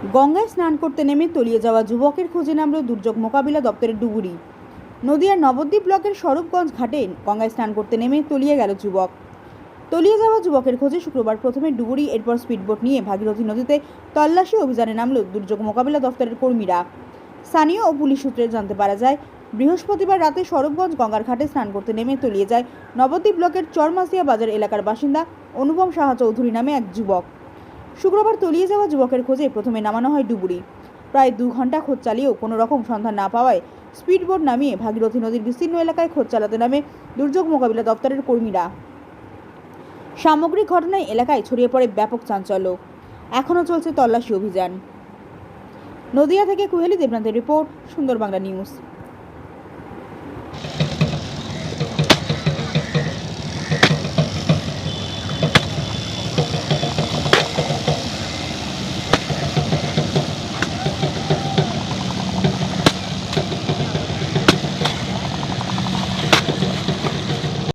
গঙ্গায় স্নান করতে নেমে তলিয়ে যাওয়া যুবকের খোঁজে নামল দুর্যোগ মোকাবিলা দপ্তরের ডুবুরি। নদিয়ার নবদ্বীপ ব্লকের স্বরূপগঞ্জ ঘাটে গঙ্গায় স্নান করতে নেমে তলিয়ে গেল যুবক। তলিয়ে যাওয়া যুবকের খোঁজে শুক্রবার প্রথমে ডুবুরি, এরপর স্পিডবোট নিয়ে ভাগীরথী নদীতে তল্লাশি অভিযানে নামল দুর্যোগ মোকাবিলা দপ্তরের কর্মীরা। স্থানীয় ও পুলিশ সূত্রে জানতে পারা যায়, বৃহস্পতিবার রাতে স্বরূপগঞ্জ গঙ্গার ঘাটে স্নান করতে নেমে তলিয়ে যায় নবদ্বীপ ব্লকের চরমাসিয়া বাজার এলাকার বাসিন্দা অনুপম সাহা চৌধুরী নামে এক যুবক। শুক্রবার তলিয়ে যাওয়া যুবকের খোঁজে প্রথমে নামানো হয় ডুবুরি। প্রায় 2 ঘন্টা খোঁজ চালিয়েও কোনো রকম সন্ধান না পাওয়ায় স্পিডবোট নামিয়ে ভাগীরথী নদীর বিস্তীর্ণ এলাকায় খোঁজ চালাতে নামে দুর্যোগ মোকাবিলা দপ্তরের কর্মীরা। সামগ্রিক ঘটনায় এলাকায় ছড়িয়ে পড়ে ব্যাপক চাঞ্চল্য। এখনও চলছে তল্লাশি অভিযান। নদিয়া থেকে কুহেলি দেবনাথের রিপোর্ট, সুন্দর বাংলা নিউজ।